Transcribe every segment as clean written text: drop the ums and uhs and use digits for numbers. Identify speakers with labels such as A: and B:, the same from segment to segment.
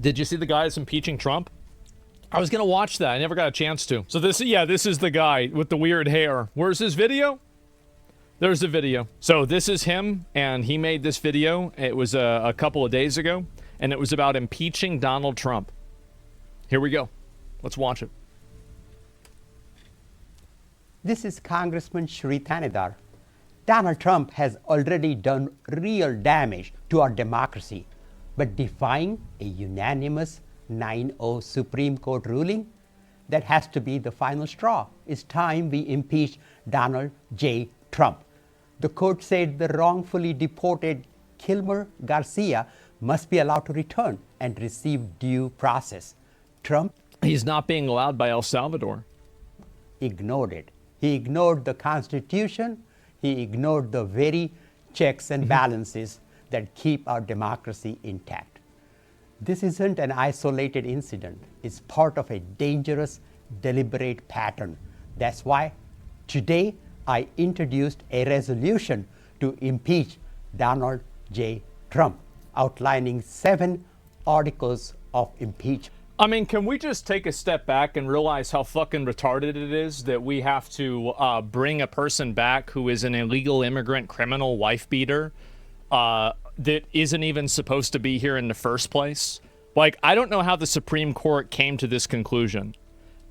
A: Did you see the guy that's impeaching Trump? I was going to watch that. I never got a chance to. So this is the guy with the weird hair. Where's his video? There's the video. So this is him, and he made this video. It was a couple of days ago, and it was about impeaching Donald Trump. Here we go. Let's watch it.
B: This is Congressman Shri Thanedar. Donald Trump has already done real damage to our democracy, but defying a unanimous 9-0 Supreme Court ruling, that has to be the final straw. It's time we impeach Donald J. Trump. The court said the wrongfully deported Kilmer Garcia must be allowed to return and receive due process. Trump,
A: he's not being allowed by El Salvador.
B: Ignored it. He ignored the Constitution. He ignored the very checks and balances that keep our democracy intact. This isn't an isolated incident. It's part of a dangerous, deliberate pattern. That's why today I introduced a resolution to impeach Donald J. Trump, outlining 7 articles of impeachment.
A: I mean, can we just take a step back and realize how fucking retarded it is that we have to bring a person back who is an illegal immigrant, criminal, wife beater, that isn't even supposed to be here in the first place? Like, I don't know how the Supreme Court came to this conclusion.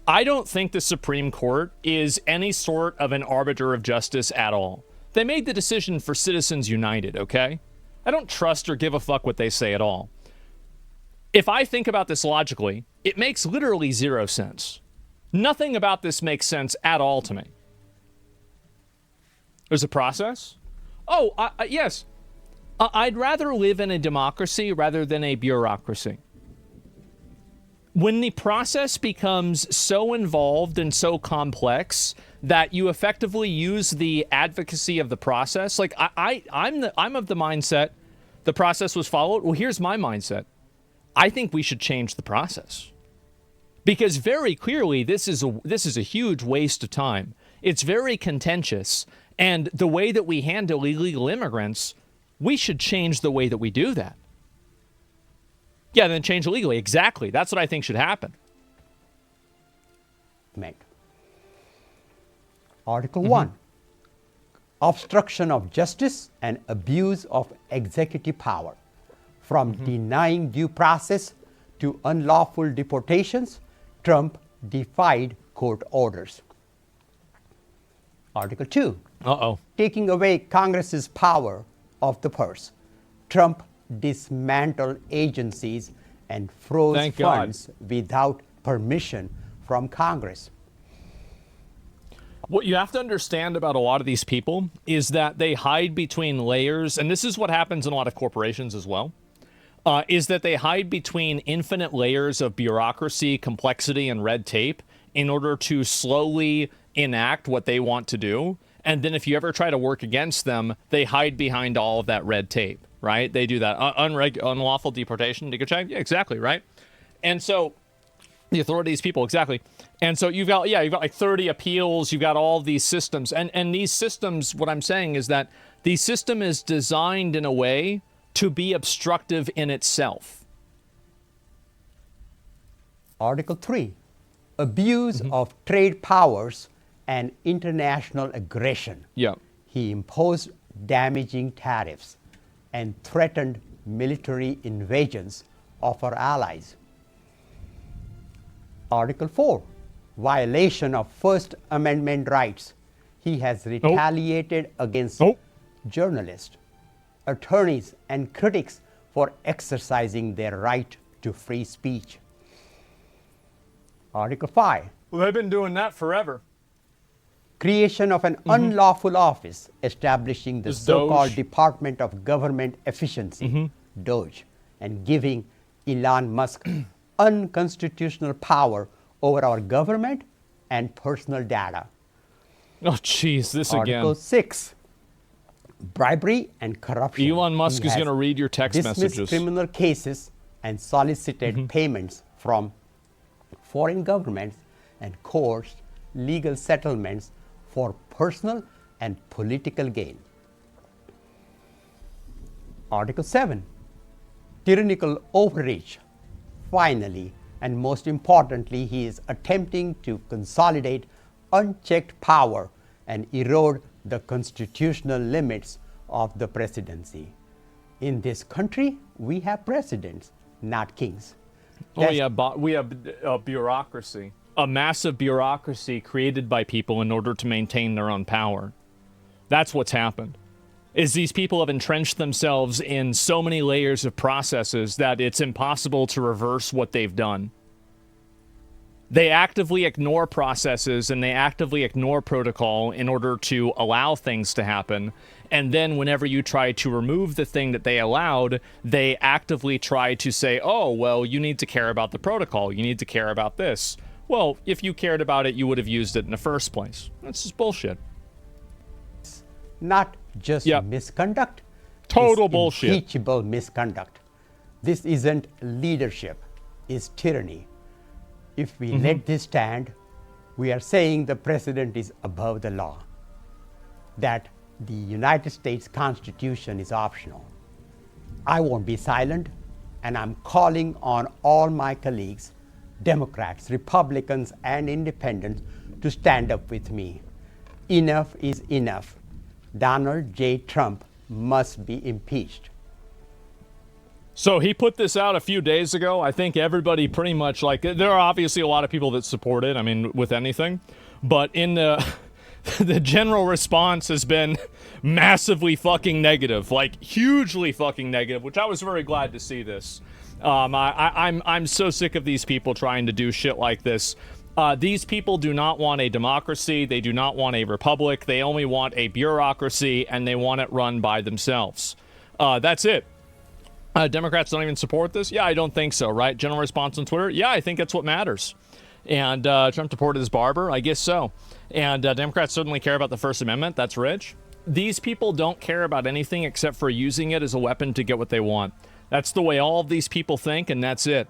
A: I don't think the Supreme Court is any sort of an arbiter of justice at all. They made the decision for Citizens United, okay? I don't trust or give a fuck what they say at all. If I think about this logically, it makes literally 0 sense. Nothing about this makes sense at all to me. There's a process? Oh, yes. I'd rather live in a democracy rather than a bureaucracy. When the process becomes so involved and so complex that you effectively use the advocacy of the process, like I'm of the mindset the process was followed. Well, here's my mindset. I think we should change the process, because very clearly this is a huge waste of time. It's very contentious, and the way that we handle illegal immigrants, we should change the way that we do that. Yeah, then change legally. Exactly. That's what I think should happen.
B: Article 1. Obstruction of justice and abuse of executive power. From denying due process to unlawful deportations, Trump defied court orders. Article 2. Taking away Congress's power of the purse. Trump dismantled agencies and froze funds without permission from Congress.
A: What you have to understand about a lot of these people is that they hide between layers, and this is what happens in a lot of corporations as well, is that they hide between infinite layers of bureaucracy, complexity, and red tape in order to slowly enact what they want to do. And then if you ever try to work against them, they hide behind all of that red tape, right? They do that unlawful deportation. Yeah, exactly, right? And so the authorities, people, exactly. And so you've got like 30 appeals. You've got all these systems. And these systems, what I'm saying is that the system is designed in a way to be obstructive in itself.
B: Article 3. Abuse of trade powers and international aggression.
A: Yeah.
B: He imposed damaging tariffs and threatened military invasions of our allies. Article 4. Violation of First Amendment rights. He has retaliated against journalists, attorneys, and critics for exercising their right to free speech. Article 5.
A: Well, they've been doing that forever.
B: Creation of an unlawful office, establishing the so-called Department of Government Efficiency, DOGE, and giving Elon Musk unconstitutional power over our government and personal data.
A: Oh, jeez, this again.
B: Article 6. Bribery and corruption.
A: Elon Musk is going to read your text messages.
B: Dismissed criminal cases and solicited payments from foreign governments and coerced legal settlements for personal and political gain. Article 7. Tyrannical overreach, finally, and most importantly, he is attempting to consolidate unchecked power and erode the constitutional limits of the presidency. In this country, we have presidents, not kings.
A: Oh yeah, but we have a bureaucracy, a massive bureaucracy created by people in order to maintain their own power. That's what's happened. Is these people have entrenched themselves in so many layers of processes that it's impossible to reverse what they've done. They actively ignore processes and they actively ignore protocol in order to allow things to happen. And then whenever you try to remove the thing that they allowed, they actively try to say, oh, well, you need to care about the protocol. You need to care about this. Well, if you cared about it, you would have used it in the first place. That's just bullshit.
B: Not just misconduct.
A: Total
B: it's
A: bullshit.
B: Impeachable misconduct. This isn't leadership, it's tyranny. If we let this stand, we are saying the president is above the law, that the United States Constitution is optional. I won't be silent, and I'm calling on all my colleagues, Democrats, Republicans, and independents, to stand up with me. Enough is enough. Donald J. Trump must be impeached.
A: So he put this out a few days ago. I think everybody pretty much, like, there are obviously a lot of people that support it, I mean, with anything. But in the general response has been massively fucking negative, like hugely fucking negative, which I was very glad to see this. I'm so sick of these people trying to do shit like this. These people do not want a democracy. They do not want a republic. They only want a bureaucracy, and they want it run by themselves. That's it. Democrats don't even support this? Yeah, I don't think so, right? General response on Twitter? Yeah, I think that's what matters. And Trump deported his barber? I guess so. And Democrats certainly care about the First Amendment. That's rich. These people don't care about anything except for using it as a weapon to get what they want. That's the way all of these people think, and that's it.